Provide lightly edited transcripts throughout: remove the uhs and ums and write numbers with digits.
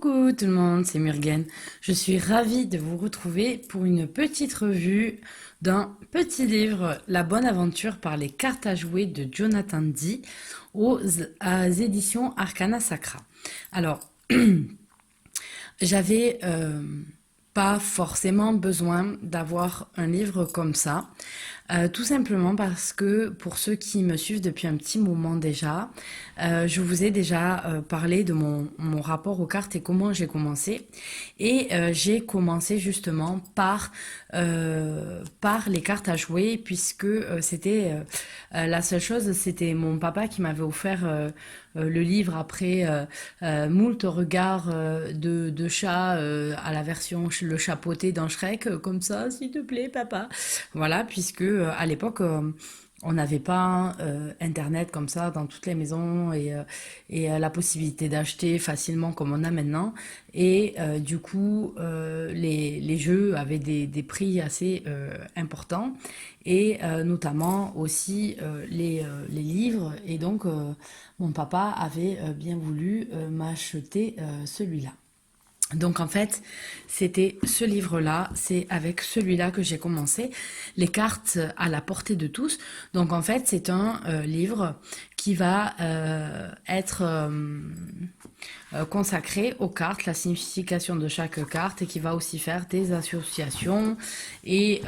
Coucou tout le monde, c'est Murgen. Je suis ravie de vous retrouver pour une petite revue d'un petit livre, La Bonne Aventure par les cartes à jouer de Jonathan Dee aux éditions Arcana Sacra. Alors, j'avais pas forcément besoin d'avoir un livre comme ça, tout simplement parce que pour ceux qui me suivent depuis un petit moment déjà, je vous ai déjà parlé de mon rapport aux cartes et comment j'ai commencé. Et j'ai commencé justement par les cartes à jouer puisque c'était la seule chose, c'était mon papa qui m'avait offert le livre après moult regards de chat à la version le chapeauté dans Shrek, comme ça, s'il te plaît, papa. Voilà, puisque à l'époque, on n'avait pas Internet comme ça dans toutes les maisons et la possibilité d'acheter facilement comme on a maintenant. Et du coup, les jeux avaient des prix assez importants et notamment aussi les livres. Et donc, mon papa avait bien voulu m'acheter celui-là. Donc en fait, c'était ce livre-là, c'est avec celui-là que j'ai commencé, les cartes à la portée de tous. Donc en fait, c'est un livre qui va être consacré aux cartes, la signification de chaque carte et qui va aussi faire des associations et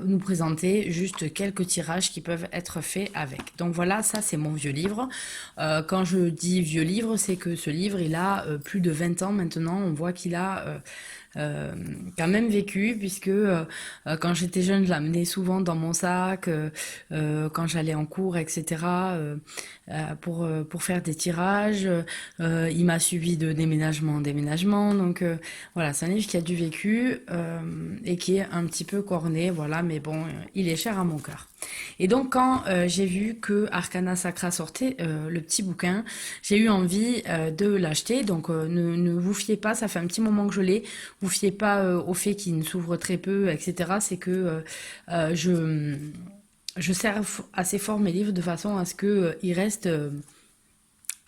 nous présenter juste quelques tirages qui peuvent être faits avec. Donc voilà, ça c'est mon vieux livre. Quand je dis vieux livre, c'est que ce livre, il a plus de 20 ans maintenant. On voit qu'il a quand même vécu, puisque quand j'étais jeune, je l'amenais souvent dans mon sac, quand j'allais en cours, etc., pour faire des tirages. Il m'a suivi de déménagement en déménagement. Donc voilà, c'est un livre qui a du vécu et qui est un petit peu corné, voilà, mais bon, il est cher à mon cœur. Et donc quand j'ai vu que Arcana Sacra sortait le petit bouquin, j'ai eu envie de l'acheter. Donc ne vous fiez pas, ça fait un petit moment que je l'ai. Vous fiez pas au fait qu'il ne s'ouvre très peu, etc. C'est que je serre assez fort mes livres de façon à ce qu'ils restent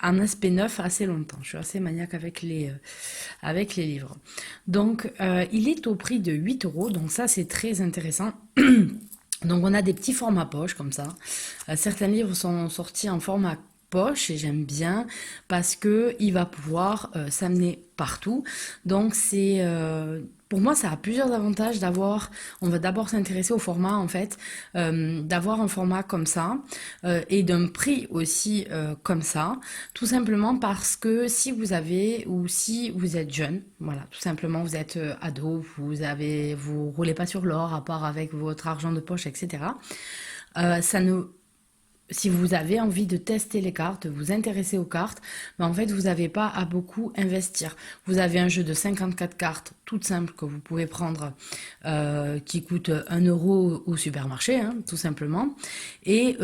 un aspect neuf assez longtemps. Je suis assez maniaque avec les livres. Donc, il est au prix de 8 euros. Donc ça, c'est très intéressant. Donc on a des petits formats poche comme ça. Certains livres sont sortis en format poche et j'aime bien parce que il va pouvoir s'amener partout. Donc c'est pour moi ça a plusieurs avantages d'avoir. On va d'abord s'intéresser au format en fait, d'avoir un format comme ça et d'un prix aussi comme ça. Tout simplement parce que si vous avez ou si vous êtes jeune, voilà, tout simplement vous êtes ado, vous roulez pas sur l'or à part avec votre argent de poche, etc. Ça ne Si vous avez envie de tester les cartes, de vous intéresser aux cartes, ben en fait, vous n'avez pas à beaucoup investir. Vous avez un jeu de 54 cartes, toute simple, que vous pouvez prendre, qui coûte 1 euro au supermarché, hein, tout simplement. Et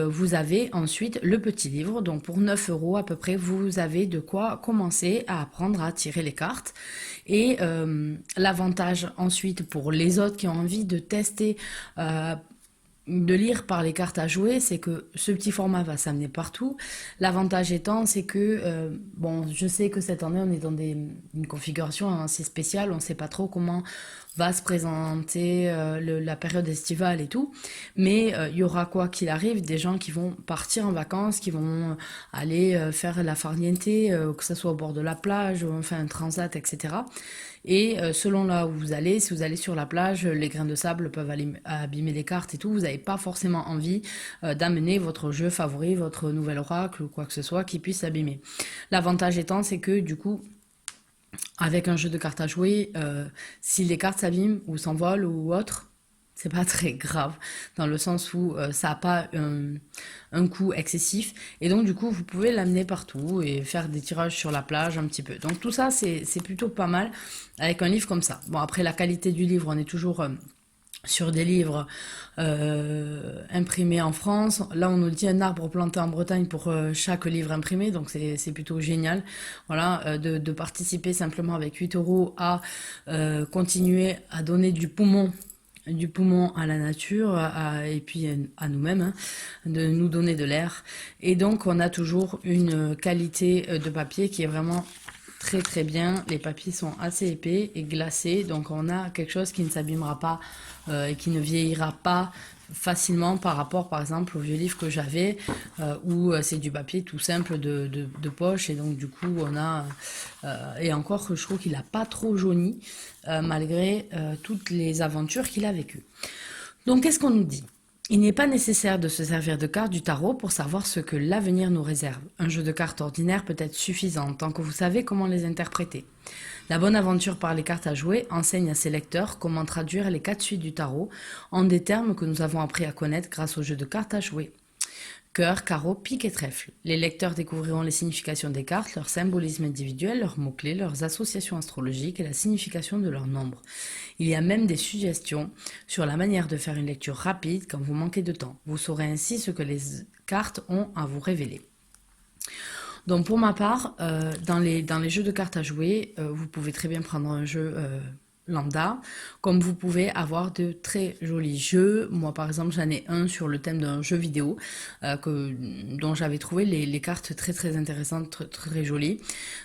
vous avez ensuite le petit livre, donc pour 9 euros à peu près, vous avez de quoi commencer à apprendre à tirer les cartes. Et l'avantage ensuite pour les autres qui ont envie de tester de lire par les cartes à jouer, c'est que ce petit format va s'amener partout. L'avantage étant, c'est que, bon, je sais que cette année, on est dans une configuration assez spéciale, on ne sait pas trop comment va se présenter la période estivale et tout, mais il y aura quoi qu'il arrive, des gens qui vont partir en vacances, qui vont aller faire la farniente, que ce soit au bord de la plage, ou enfin un transat, etc. Et selon là où vous allez, si vous allez sur la plage, les grains de sable peuvent abîmer les cartes et tout. Vous n'avez pas forcément envie d'amener votre jeu favori, votre nouvel oracle ou quoi que ce soit qui puisse s'abîmer. L'avantage étant, c'est que du coup, avec un jeu de cartes à jouer, si les cartes s'abîment ou s'envolent ou autre, c'est pas très grave, dans le sens où ça n'a pas un coût excessif. Et donc, du coup, vous pouvez l'amener partout et faire des tirages sur la plage un petit peu. Donc, tout ça, c'est plutôt pas mal avec un livre comme ça. Bon, après, la qualité du livre, on est toujours sur des livres imprimés en France. Là, on nous dit un arbre planté en Bretagne pour chaque livre imprimé, donc c'est plutôt génial. Voilà, de participer simplement avec 8 euros à continuer à donner du poumon à la nature et puis à nous-mêmes, hein, de nous donner de l'air. Et donc, on a toujours une qualité de papier qui est vraiment très très bien. Les papiers sont assez épais et glacés, donc on a quelque chose qui ne s'abîmera pas et qui ne vieillira pas facilement par rapport par exemple au vieux livre que j'avais où c'est du papier tout simple de poche et donc du coup on a et encore que je trouve qu'il n'a pas trop jauni malgré toutes les aventures qu'il a vécues. Donc qu'est-ce qu'on nous dit? Il n'est pas nécessaire de se servir de cartes du tarot pour savoir ce que l'avenir nous réserve. Un jeu de cartes ordinaire peut être suffisant tant que vous savez comment les interpréter. La bonne aventure par les cartes à jouer enseigne à ses lecteurs comment traduire les 4 suites du tarot en des termes que nous avons appris à connaître grâce au jeu de cartes à jouer. Cœur, carreau, pique et trèfle. Les lecteurs découvriront les significations des cartes, leur symbolisme individuel, leurs mots-clés, leurs associations astrologiques et la signification de leurs nombres. Il y a même des suggestions sur la manière de faire une lecture rapide quand vous manquez de temps. Vous saurez ainsi ce que les cartes ont à vous révéler. Donc pour ma part, dans les jeux de cartes à jouer, vous pouvez très bien prendre un jeu lambda, comme vous pouvez avoir de très jolis jeux. Moi par exemple j'en ai un sur le thème d'un jeu vidéo dont j'avais trouvé les cartes très très intéressantes, très, très jolies.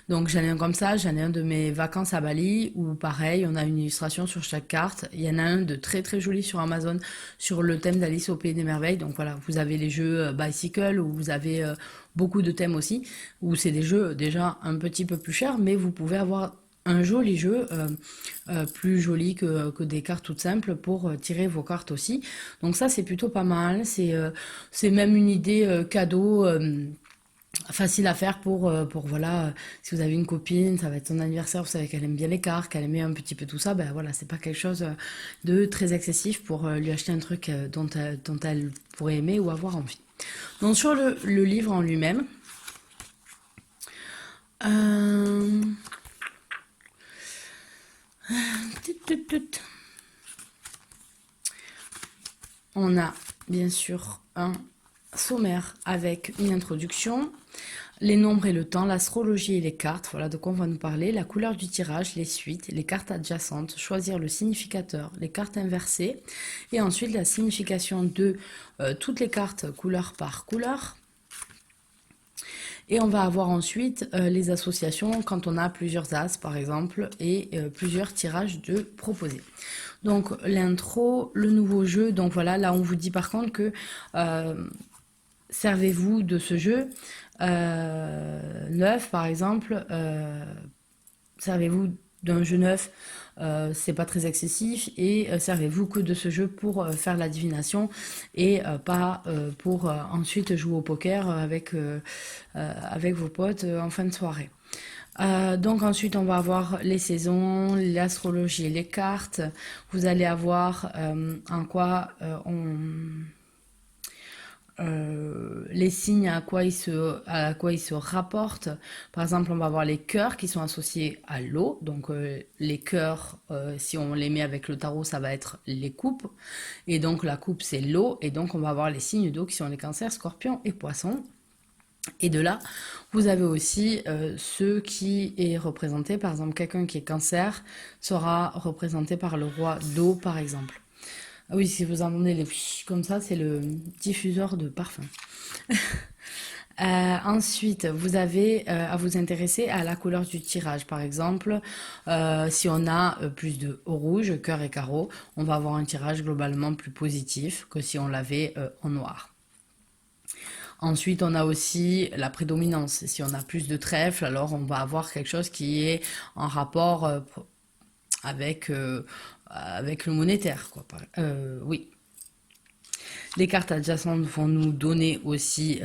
Donc j'en ai un comme ça, j'en ai un de mes vacances à Bali où pareil on a une illustration sur chaque carte. Il y en a un de très très joli sur Amazon sur le thème d'Alice au Pays des Merveilles. Donc voilà, vous avez les jeux Bicycle où vous avez beaucoup de thèmes aussi, où c'est des jeux déjà un petit peu plus chers, mais vous pouvez avoir un joli jeu, plus joli que des cartes toutes simples pour tirer vos cartes aussi. Donc ça c'est plutôt pas mal, c'est même une idée cadeau facile à faire pour voilà, si vous avez une copine, ça va être son anniversaire, vous savez qu'elle aime bien les cartes, qu'elle aime un petit peu tout ça, ben voilà, c'est pas quelque chose de très excessif pour lui acheter un truc dont elle pourrait aimer ou avoir envie. Donc sur le livre en lui-même, on a bien sûr un sommaire avec une introduction, les nombres et le temps, l'astrologie et les cartes, voilà de quoi on va nous parler, la couleur du tirage, les suites, les cartes adjacentes, choisir le significateur, les cartes inversées, et ensuite la signification de toutes les cartes couleur par couleur. Et on va avoir ensuite les associations quand on a plusieurs as par exemple et plusieurs tirages de proposés. Donc l'intro, le nouveau jeu, donc voilà, là on vous dit par contre que servez-vous de ce jeu neuf par exemple, servez-vous d'un jeu neuf, c'est pas très excessif et servez-vous que de ce jeu pour faire la divination et pas pour ensuite jouer au poker avec vos potes en fin de soirée. Donc ensuite on va avoir les saisons, l'astrologie et les cartes. Vous allez avoir en quoi les signes à quoi ils se rapportent. Par exemple, on va avoir les cœurs qui sont associés à l'eau. Donc les cœurs, si on les met avec le tarot, ça va être les coupes. Et donc la coupe, c'est l'eau. Et donc on va avoir les signes d'eau qui sont les cancers, scorpions et poissons. Et de là, vous avez aussi ce qui est représenté. Par exemple, quelqu'un qui est cancer sera représenté par le roi d'eau, par exemple. Ah oui, si vous entendez les comme ça, c'est le diffuseur de parfum. Ensuite, vous avez à vous intéresser à la couleur du tirage. Par exemple, si on a plus de rouge, cœur et carreau, on va avoir un tirage globalement plus positif que si on l'avait en noir. Ensuite, on a aussi la prédominance. Si on a plus de trèfle, alors on va avoir quelque chose qui est en rapport avec le monétaire, quoi. Oui. Les cartes adjacentes vont nous donner aussi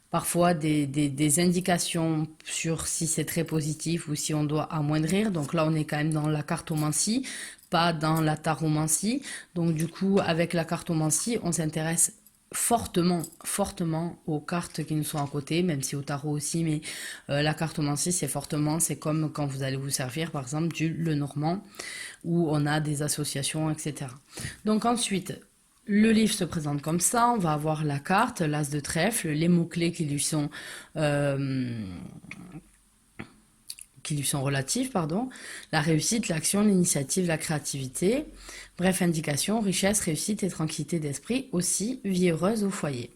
parfois des indications sur si c'est très positif ou si on doit amoindrir. Donc là, on est quand même dans la cartomancie, pas dans la taromancie. Donc du coup, avec la cartomancie, on s'intéresse fortement aux cartes qui nous sont à côté, même si au tarot aussi, mais la cartomancie, c'est comme quand vous allez vous servir, par exemple, du Lenormand, où on a des associations, etc. Donc ensuite, le livre se présente comme ça, on va avoir la carte, l'as de trèfle, les mots-clés qui lui sont relatifs, pardon, la réussite, l'action, l'initiative, la créativité, bref, indication, richesse, réussite et tranquillité d'esprit, aussi vie heureuse au foyer.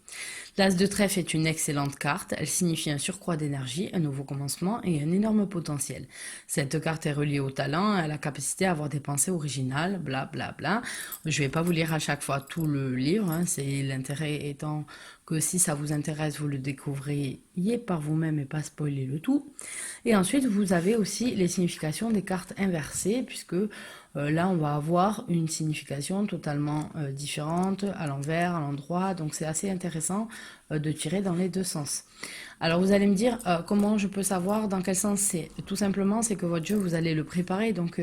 L'as de trèfle est une excellente carte. Elle signifie un surcroît d'énergie, un nouveau commencement et un énorme potentiel. Cette carte est reliée au talent, à la capacité à avoir des pensées originales, bla bla bla. Je ne vais pas vous lire à chaque fois tout le livre, hein, c'est l'intérêt étant que si ça vous intéresse, vous le découvrez par vous-même et pas spoiler le tout. Et ensuite, vous avez aussi les significations des cartes inversées, puisque là, on va avoir une signification totalement différente, à l'envers, à l'endroit, donc c'est assez intéressant de tirer dans les deux sens. Alors vous allez me dire comment je peux savoir dans quel sens c'est. Tout simplement, c'est que votre jeu, vous allez le préparer. Donc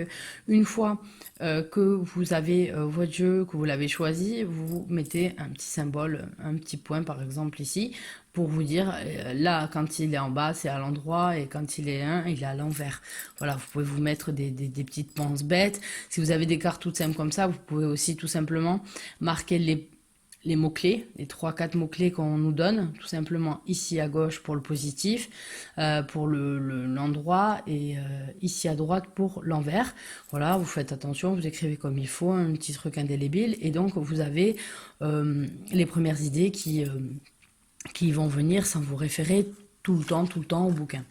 une fois que vous avez votre jeu, que vous l'avez choisi, vous mettez un petit symbole, un petit point par exemple ici, pour vous dire là, quand il est en bas, c'est à l'endroit, et quand il est 1, il est à l'envers. Voilà, vous pouvez vous mettre des petites penses bêtes. Si vous avez des cartes toutes simples comme ça, vous pouvez aussi tout simplement marquer les mots-clés, les 3-4 mots-clés qu'on nous donne, tout simplement ici à gauche pour le positif, pour l'endroit, et ici à droite pour l'envers. Voilà, vous faites attention, vous écrivez comme il faut, un petit truc indélébile, et donc vous avez les premières idées qui vont venir sans vous référer tout le temps au bouquin.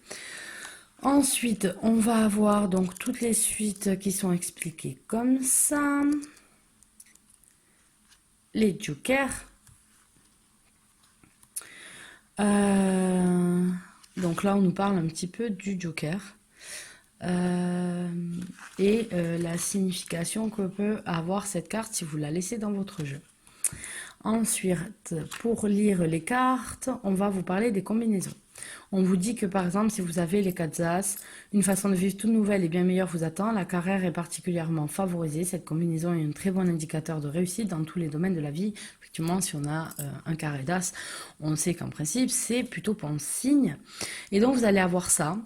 Ensuite, on va avoir donc toutes les suites qui sont expliquées comme ça. Les jokers. Donc là, on nous parle un petit peu du joker. Et la signification que peut avoir cette carte si vous la laissez dans votre jeu. Ensuite, pour lire les cartes, on va vous parler des combinaisons. On vous dit que par exemple, si vous avez les 4 As, une façon de vivre toute nouvelle et bien meilleure vous attend. La carrière est particulièrement favorisée. Cette combinaison est un très bon indicateur de réussite dans tous les domaines de la vie. Effectivement, si on a un carré d'As, on sait qu'en principe, c'est plutôt bon signe. Et donc, vous allez avoir ça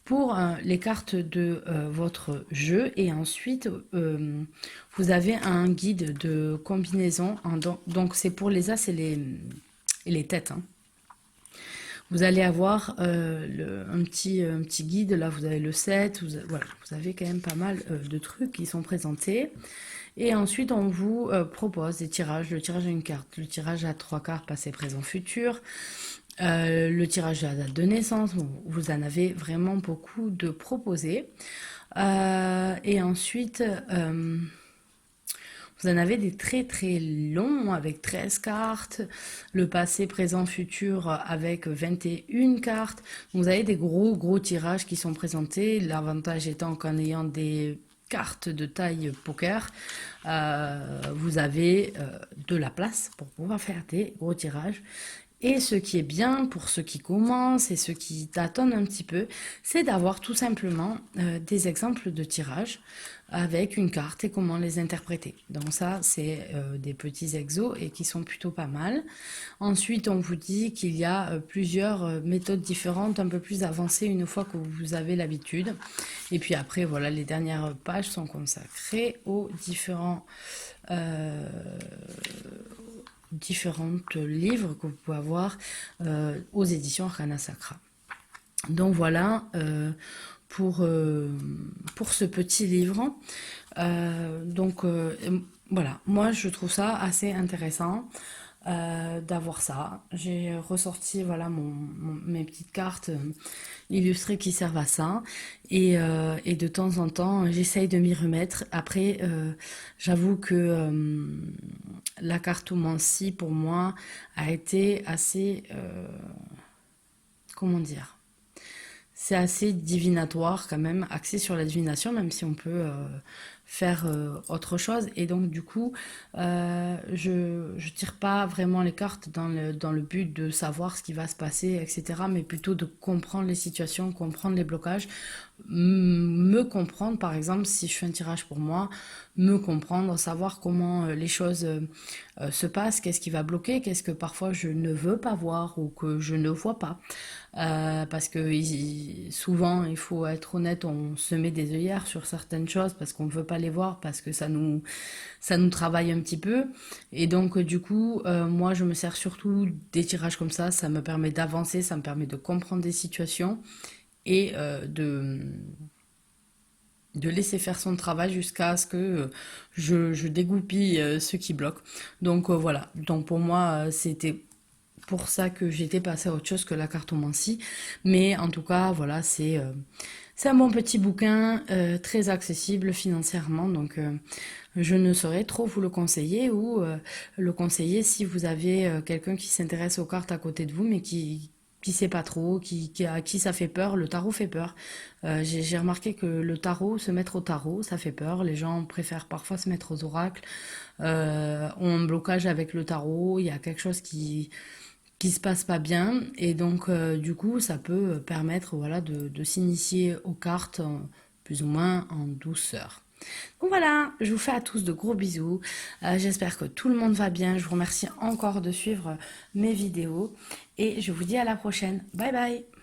pour les cartes de votre jeu. Et ensuite, vous avez un guide de combinaison. Donc, c'est pour les As et les têtes. Hein. Vous allez avoir un petit guide, là vous avez le 7, voilà, vous avez quand même pas mal de trucs qui sont présentés. Et ensuite on vous propose des tirages, le tirage à une carte, le tirage à 3 cartes, passé, présent, futur, le tirage à la date de naissance, bon, vous en avez vraiment beaucoup de proposés. Et ensuite... vous en avez des très très longs avec 13 cartes, le passé, présent, futur avec 21 cartes. Vous avez des gros tirages qui sont présentés. L'avantage étant qu'en ayant des cartes de taille poker, vous avez de la place pour pouvoir faire des gros tirages. Et ce qui est bien pour ceux qui commencent et ceux qui tâtonnent un petit peu, c'est d'avoir tout simplement des exemples de tirages avec une carte et comment les interpréter. Donc ça, c'est des petits exos et qui sont plutôt pas mal. Ensuite, on vous dit qu'il y a plusieurs méthodes différentes, un peu plus avancées une fois que vous avez l'habitude. Et puis après, voilà, les dernières pages sont consacrées aux différents livres que vous pouvez avoir aux éditions Arcana Sacra. Donc voilà pour ce petit livre. Voilà, moi je trouve ça assez intéressant d'avoir ça. J'ai ressorti voilà mes petites cartes illustrées qui servent à ça. Et de temps en temps, j'essaye de m'y remettre. Après, j'avoue que la cartomancie, pour moi, a été assez... comment dire, c'est assez divinatoire quand même, axé sur la divination, même si on peut faire autre chose. Et donc du coup, je tire pas vraiment les cartes dans le but de savoir ce qui va se passer, etc. Mais plutôt de comprendre les situations, comprendre les blocages, me comprendre, par exemple, si je fais un tirage pour moi, me comprendre, savoir comment les choses se passent, qu'est-ce qui va bloquer, qu'est-ce que parfois je ne veux pas voir ou que je ne vois pas. Parce que souvent, il faut être honnête, on se met des œillères sur certaines choses parce qu'on ne veut pas les voir, parce que ça nous travaille un petit peu. Et donc, du coup, moi, je me sers surtout des tirages comme ça me permet d'avancer, ça me permet de comprendre des situations et de laisser faire son travail jusqu'à ce que je dégoupille ce qui bloque. Donc voilà, donc pour moi, c'était pour ça que j'étais passée à autre chose que la cartomancie. Mais en tout cas, voilà, c'est un bon petit bouquin, très accessible financièrement. Donc, je ne saurais trop vous le conseiller ou le conseiller si vous avez quelqu'un qui s'intéresse aux cartes à côté de vous, mais qui sait pas trop, à qui ça fait peur. Le tarot fait peur. J'ai remarqué que le tarot, se mettre au tarot, ça fait peur. Les gens préfèrent parfois se mettre aux oracles, ont un blocage avec le tarot. Il y a quelque chose qui se passe pas bien et donc du coup ça peut permettre voilà de s'initier aux cartes plus ou moins en douceur. Donc voilà, je vous fais à tous de gros bisous. J'espère que tout le monde va bien. Je vous remercie encore de suivre mes vidéos et je vous dis à la prochaine. Bye bye.